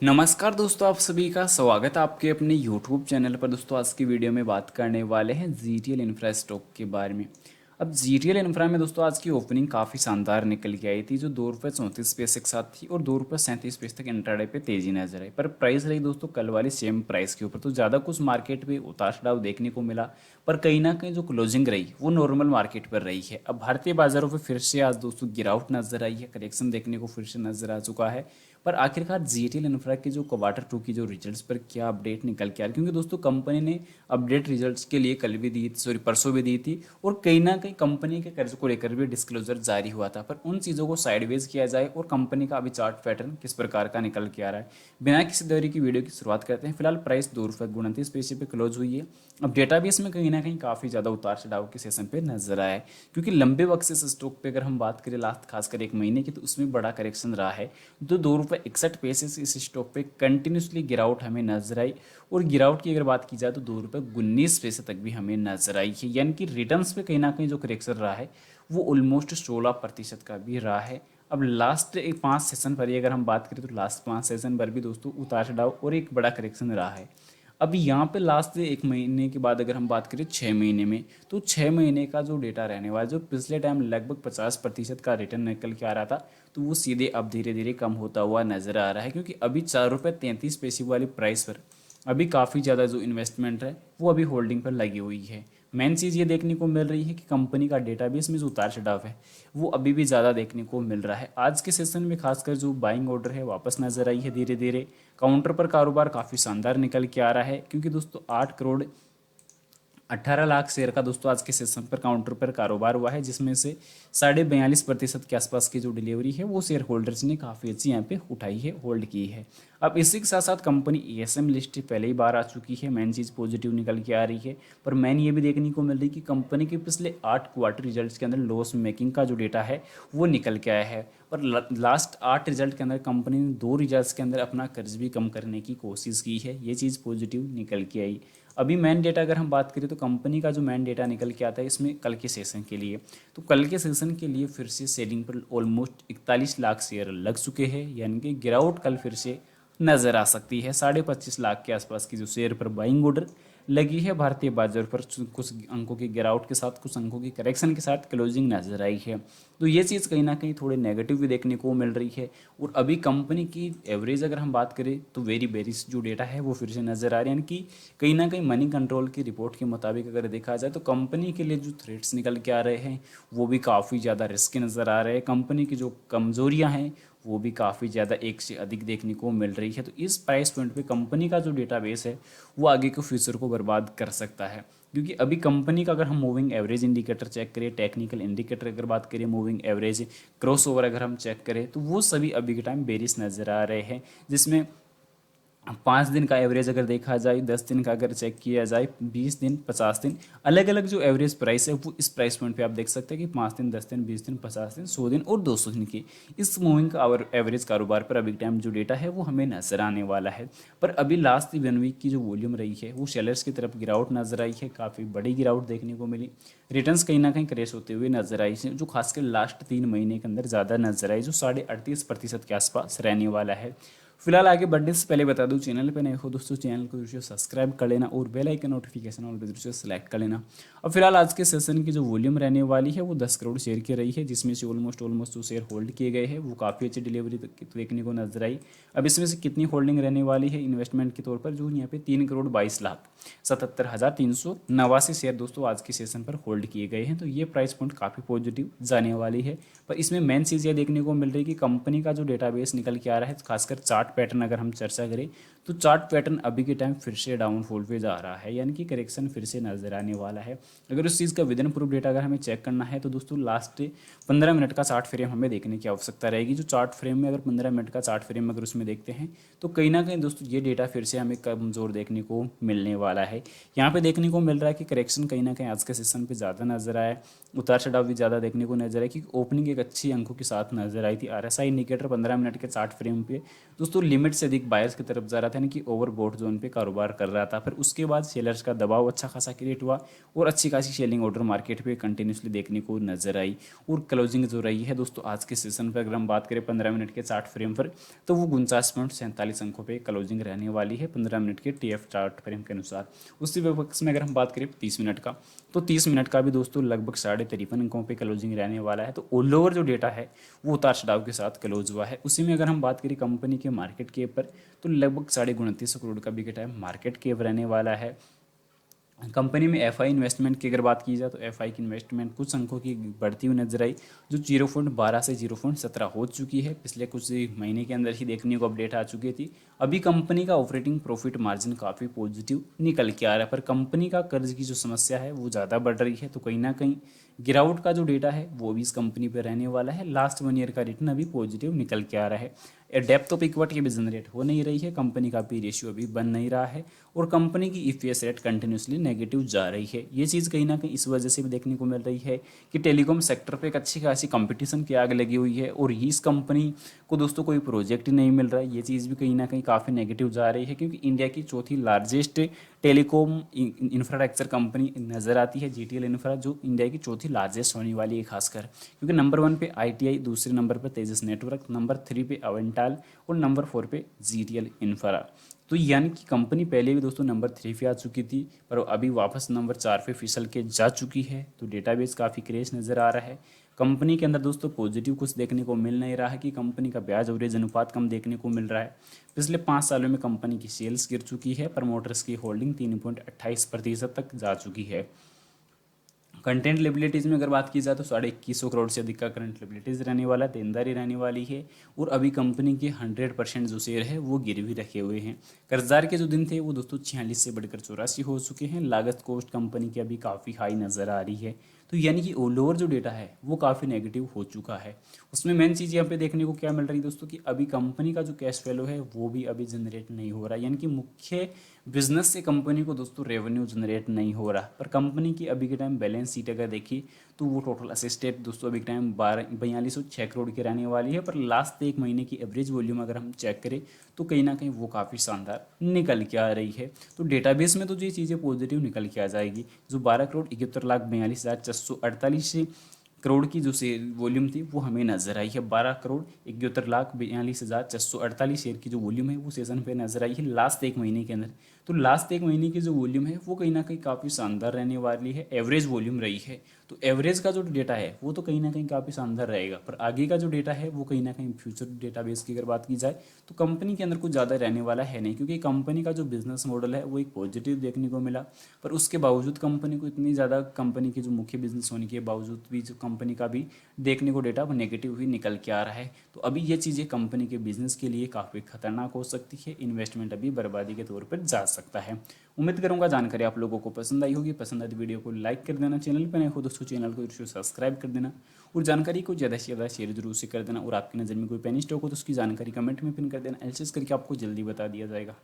नमस्कार दोस्तों, आप सभी का स्वागत है आपके अपने YouTube चैनल पर। दोस्तों आज की वीडियो में बात करने वाले हैं जीटीएल इंफ्रा स्टॉक के बारे में। अब जीटीएल इंफ्रा में दोस्तों आज की ओपनिंग काफ़ी शानदार निकल के आई थी, जो ₹2.34 के साथ थी और ₹2.37 तक इंट्राडे पे तेजी नजर आई। पर प्राइस रही दोस्तों कल वाली सेम प्राइस के ऊपर, तो ज़्यादा कुछ मार्केट में उतार चढ़ाव देखने को मिला। पर कहीं ना कहीं जो क्लोजिंग रही वो नॉर्मल मार्केट पर रही है। अब भारतीय बाजारों पर फिर से आज दोस्तों गिरावट नजर आई है, करेक्शन देखने को फिर से नजर आ चुका है। पर आखिरकार जीटीएल इंफ्रा के जो क्वार्टर टू की जो रिजल्ट्स पर क्या अपडेट निकल के आ रही, क्योंकि दोस्तों कंपनी ने अपडेट रिजल्ट्स के लिए कल भी दी थी, सॉरी परसों भी दी थी, और कहीं ना कहीं कंपनी के कर्ज को लेकर भी डिस्क्लोजर जारी हुआ था। पर उन चीज़ों को साइडवेज किया जाए और कंपनी का अभी चार्ट पैटर्न किस प्रकार का निकल के आ रहा है, बिना किसी देरी की वीडियो की शुरुआत करते हैं। फिलहाल प्राइस ₹2.29 पे क्लोज हुई है। अब डेटा भी इसमें कहीं ना कहीं काफ़ी ज़्यादा उतार चढ़ाव के सेशन पे नजर आया है, क्योंकि लंबे वक्त से स्टॉक पे अगर हम बात करें लास्ट खासकर एक महीने की, तो उसमें बड़ा करेक्शन रहा है। तो ₹2.61 से इस स्टॉक पे कंटिन्यूसली गिरावट हमें नजर आई। और गिरावट की अगर बात की जाए तो ₹2.19 तक भी हमें नजर आई है, यानी कि रिटर्न्स पे कहीं ना कहीं जो करेक्शन रहा है वो ऑलमोस्ट 16% का भी रहा है। अब लास्ट एक 5 सेशन पर ही अगर हम बात करें तो लास्ट 5 सेशन पर भी दोस्तों उतार चढ़ाव और एक बड़ा करेक्शन रहा है। अभी यहाँ पे लास्ट एक महीने के बाद अगर हम बात करें 6 महीने में, तो 6 महीने का जो डेटा रहने वाला, जो पिछले टाइम लगभग 50% का रिटर्न निकल के आ रहा था, तो वो सीधे अब धीरे धीरे कम होता हुआ नजर आ रहा है। क्योंकि अभी ₹4.33 वाली प्राइस पर अभी काफ़ी ज़्यादा जो इन्वेस्टमेंट है वो अभी होल्डिंग पर लगी हुई है। मेन चीज़ ये देखने को मिल रही है कि कंपनी का डेटाबेस में जो उतार चढ़ाव है वो अभी भी ज़्यादा देखने को मिल रहा है। आज के सेशन में खासकर जो बाइंग ऑर्डर है वापस नजर आई है धीरे धीरे। काउंटर पर कारोबार काफ़ी शानदार निकल के आ रहा है, क्योंकि दोस्तों 8 करोड़ 18 लाख शेयर का दोस्तों आज के सेशन पर काउंटर पर कारोबार हुआ है, जिसमें से 42.5% के आसपास की जो डिलीवरी है वो शेयर होल्डर्स ने काफ़ी अच्छी यहाँ पे उठाई है, होल्ड की है। अब इसी के साथ साथ कंपनी एएसएम लिस्ट पहले ही बार आ चुकी है, मेन चीज़ पॉजिटिव निकल के आ रही है। पर मेन ये भी देखने को मिल रही है कि कंपनी के पिछले 8 क्वार्टर रिजल्ट्स के अंदर लॉस मेकिंग का जो डेटा है वो निकल के आया है। पर लास्ट 8 रिजल्ट के अंदर कंपनी ने 2 रिजल्ट्स के अंदर अपना कर्ज भी कम करने की कोशिश की है, ये चीज़ पॉजिटिव निकल के आई। अभी मैन डेटा अगर हम बात करें तो कंपनी का जो मैन डेटा निकल के आता है इसमें कल के सेशन के लिए, तो कल के सेशन के लिए फिर से सेलिंग पर ऑलमोस्ट 41 लाख शेयर लग चुके हैं, यानी कि गिरावट कल फिर से नजर आ सकती है। 25.5 लाख के आसपास की जो शेयर पर बाइंग ऑर्डर लगी है भारतीय बाजार पर, कुछ अंकों की गिरावट के साथ कुछ अंकों की करेक्शन के साथ क्लोजिंग नजर आई है। तो ये चीज़ कहीं ना कहीं थोड़े नेगेटिव भी देखने को मिल रही है। और अभी कंपनी की एवरेज अगर हम बात करें तो वेरी बेरिश जो डेटा है वो फिर से नजर आ रहा है, यानी कि कहीं ना कहीं मनी कंट्रोल की रिपोर्ट के मुताबिक अगर देखा जाए तो कंपनी के लिए जो थ्रेट्स निकल के आ रहे हैं वो भी काफ़ी ज़्यादा रिस्की नज़र आ रहे हैं। कंपनी की जो कमजोरियां हैं वो भी काफ़ी ज़्यादा एक से अधिक देखने को मिल रही है। तो इस प्राइस पॉइंट पे कंपनी का जो डेटाबेस है वो आगे के फ्यूचर को बर्बाद कर सकता है। क्योंकि अभी कंपनी का अगर हम मूविंग एवरेज इंडिकेटर चेक करें, टेक्निकल इंडिकेटर अगर बात करें, मूविंग एवरेज क्रॉस ओवर अगर हम चेक करें, तो वो सभी अभी के टाइम बेरिश नज़र आ रहे हैं। जिसमें 5 दिन का एवरेज अगर देखा जाए, 10 दिन का अगर चेक किया जाए, 20 दिन, 50 दिन, अलग अलग जो एवरेज प्राइस है वो इस प्राइस पॉइंट पे आप देख सकते हैं कि 5 दिन, 10 दिन, 20 दिन, 50 दिन, 100 दिन और 200 दिन की इस मूविंग का एवरेज कारोबार पर अभी टाइम जो डेटा है वो हमें नजर आने वाला है। पर अभी लास्ट 1 वीक की जो वॉल्यूम रही है वो सेलर्स की तरफ गिरावट नजर आई है, काफ़ी बड़ी गिरावट देखने को मिली। रिटर्न्स कहीं ना कहीं क्रेश होते हुए नजर आई है, जो खासकर लास्ट 3 महीने के अंदर ज़्यादा नजर आई, जो 38.5% के आसपास रहने वाला है। फिलहाल आगे बढ़ने से पहले बता दूं, चैनल पे नए हो दोस्तों चैनल को जरूर सब्सक्राइब कर लेना और बेल आइकन नोटिफिकेशन ऑल पे जरूर सेलेक्ट कर लेना। अब फिलहाल आज के सेशन की जो वॉल्यूम रहने वाली है वो 10 करोड़ शेयर की रही है, जिसमें से ऑलमोस्ट जो शेयर होल्ड किए गए हैं वो काफ़ी अच्छी डिलीवरी देखने को नजर आई। अब इसमें से कितनी होल्डिंग रहने वाली है इन्वेस्टमेंट के तौर पर, जो यहाँ पे 3,22,77,389 शेयर दोस्तों आज के सेशन पर होल्ड किए गए हैं। तो ये प्राइस पॉइंट काफ़ी पॉजिटिव जाने वाली है। पर इसमें मेन चीज़ ये देखने को मिल रही है कि कंपनी का जो डेटाबेस निकल के आ रहा है, खासकर चार्ट पैटर्न अगर हम चर्चा करें तो चार्ट पैटर्न अभी के टाइम फिर से डाउनफॉल पे जा रहा है, यानी कि करेक्शन फिर से नजर आने वाला है। अगर उस चीज़ का विद इन प्रूफ डेटा अगर हमें चेक करना है तो दोस्तों लास्ट 15 मिनट का चार्ट फ्रेम हमें देखने की आवश्यकता रहेगी। जो चार्ट फ्रेम में अगर 15 मिनट का चार्ट फ्रेम अगर उसमें देखते हैं तो कहीं ना कहीं दोस्तों ये डेटा फिर से हमें कमज़ोर देखने को मिलने वाला है। यहाँ पे देखने को मिल रहा है कि करेक्शन कहीं ना कहीं आज के सेशन पे ज़्यादा नजर आया, उतार चढ़ाव भी ज़्यादा देखने को नजर आया, कि ओपनिंग एक अच्छी अंकों के साथ नजर आई थी। आरएसआई इंडिकेटर 15 मिनट के चार्ट फ्रेम पे दोस्तों दोस्तों लिमिट से अधिक बायर्स की तरफ जा रहा था, यानी कि ओवरबॉट जोन पे कारोबार कर रहा था। फिर उसके बाद सेलर्स का दबाव अच्छा खासा क्रिएट हुआ और अच्छी खासी सेलिंग ऑर्डर मार्केट पे कंटिन्यूसली देखने को नजर आई। और क्लोजिंग जो रही है दोस्तों आज के सेशन पर, अगर हम बात करें 15 मिनट के चार्ट फ्रेम पर, तो वो 49.47 अंकों पे क्लोजिंग रहने वाली है 15 मिनट के TF चार्ट फ्रेम के अनुसार। उसी विपक्ष में अगर हम बात करें 30 मिनट का, तो 30 मिनट का भी दोस्तों लगभग 53.5 अंकों पे क्लोजिंग रहने वाला है। तो ऑल ओवर जो डेटा है वो उतार चढ़ाव के साथ क्लोज हुआ है। उसी में अगर हम बात करें कंपनी के मार्केट कैप पर, तो लगभग 29.5 करोड़ का भी है मार्केट कैप रहने वाला है। कंपनी में एफआई इन्वेस्टमेंट की अगर बात की जाए, तो एफआई की इन्वेस्टमेंट कुछ अंकों की बढ़ती हुई नजर आई, जो 0.12 से 0.17 हो चुकी है। पिछले कुछ महीने के अंदर ही देखने को अपडेट आ चुकी थी। अभी कंपनी का ऑपरेटिंग प्रॉफिट मार्जिन काफ़ी पॉजिटिव निकल के आ रहा है, पर कंपनी का कर्ज की जो समस्या है वो ज़्यादा बढ़ रही है। तो कहीं ना कहीं गिरावट का जो डेटा है वो भी इस कंपनी पर रहने वाला है। लास्ट 1 ईयर का रिटर्न अभी पॉजिटिव निकल के आ रहा है। डेप्थ ऑफ इक्विटी भी जनरेट हो नहीं रही है, कंपनी का पी रेशियो अभी बन नहीं रहा है, और कंपनी की ईपीएस रेट कंटिन्यूसली नेगेटिव जा रही है। ये चीज़ कहीं ना कहीं इस वजह से भी देखने को मिल रही है कि टेलीकॉम सेक्टर पे एक अच्छी खासी कंपटीशन की आग लगी हुई है, और इस कंपनी को दोस्तों कोई प्रोजेक्ट नहीं मिल रहा है। ये चीज़ भी कहीं ना कहीं काफ़ी नेगेटिव जा रही है, क्योंकि इंडिया की चौथी लार्जेस्ट टेलीकॉम इंफ्रास्ट्रक्चर कंपनी नज़र आती है जीटीएल इंफ्रा, जो इंडिया की चौथी लार्जेस्ट होने वाली है खासकर, क्योंकि नंबर 1 पे आईटीआई, दूसरे नंबर पर तेजस नेटवर्क, नंबर 3 पे अवेंटाल और नंबर 4 पे जीटीएल इंफ्रा। तो यानी कि कंपनी पहले भी दोस्तों नंबर 3 पे आ चुकी थी, पर अभी वापस नंबर 4 पे फिसल के जा चुकी है। तो डेटाबेस काफ़ी क्रेश नज़र आ रहा है। कंपनी के अंदर दोस्तों पॉजिटिव कुछ देखने को मिल नहीं रहा है, कि कंपनी का ब्याज एवरेज अनुपात कम देखने को मिल रहा है। पिछले 5 सालों में कंपनी की सेल्स गिर चुकी है, प्रमोटर्स की होल्डिंग 3.28% तक जा चुकी है। कंटेंट लिबिलिटीज़ में अगर बात की जाए, तो 21,500 करोड़ से अधिक का करंट लिबिलिटीज़ रहने वाला, देनदारी रहने वाली है, और अभी कंपनी के 100% जो शेयर है वो गिरवी रखे हुए हैं। कर्जदार के जो दिन थे वो दोस्तों 46 से बढ़कर 84 हो चुके हैं। लागत कॉस्ट कंपनी की अभी काफ़ी हाई नज़र आ रही है। तो यानी कि ऑल ओवर जो डेटा है वो काफ़ी नेगेटिव हो चुका है। उसमें मेन चीज़ यहाँ पे देखने को क्या मिल रही है दोस्तों, कि अभी कंपनी का जो कैश फ्लो है वो भी अभी जनरेट नहीं हो रहा, यानी कि मुख्य बिजनेस से कंपनी को दोस्तों रेवेन्यू जनरेट नहीं हो रहा। पर कंपनी की अभी के टाइम बैलेंस शीट अगर देखी, तो वो टोटल असिस्टेड दोस्तों अभी के टाइम 4206 करोड़ की रहने वाली है। पर लास्ट 1 महीने की एवरेज वॉल्यूम अगर हम चेक करें, तो कहीं ना कहीं वो काफ़ी शानदार निकल के आ रही है। तो डेटाबेस में तो ये चीज़ें पॉजिटिव निकल के आ जाएगी। जो 12,71,42,448 करोड़ की जो से वॉल्यूम थी वो हमें नजर आई है, 12,71,42,448 शेयर की जो वॉल्यूम है वो सेशन पे नजर आई है लास्ट 1 महीने के अंदर। तो लास्ट 1 महीने की जो वॉल्यूम है वो कहीं ना कहीं काफ़ी शानदार रहने वाली है, एवरेज वॉल्यूम रही है। तो एवरेज का जो डेटा है वो तो कहीं ना कहीं काफ़ी शानदार रहेगा, पर आगे का जो डेटा है वो कहीं ना कहीं फ्यूचर डेटाबेस की अगर बात की जाए, तो कंपनी के अंदर कुछ ज़्यादा रहने वाला है नहीं, क्योंकि कंपनी का जो बिजनेस मॉडल है वो एक पॉजिटिव देखने को मिला। पर उसके बावजूद कंपनी को इतनी ज़्यादा, कंपनी के जो मुख्य बिजनेस होने के बावजूद भी जो कंपनी का भी देखने को डेटा वो नेगेटिव ही निकल के आ रहा है। तो अभी ये चीज़ें कंपनी के बिजनेस के लिए काफ़ी खतरनाक हो सकती है, इन्वेस्टमेंट अभी बर्बादी के तौर पर जा सकता है। उम्मीद करूंगा जानकारी आप लोगों को पसंद आई होगी। पसंद आई तो वीडियो को लाइक कर देना, चैनल पर नए हो दोस्तों चैनल को जरूर सब्सक्राइब कर देना, और जानकारी को ज़्यादा से ज़्यादा शेयर जरूर से कर देना। और आपकी नज़र में कोई पेनी स्टॉक हो तो उसकी जानकारी कमेंट में पिन कर देना, एलसीएस करके आपको जल्दी बता दिया जाएगा।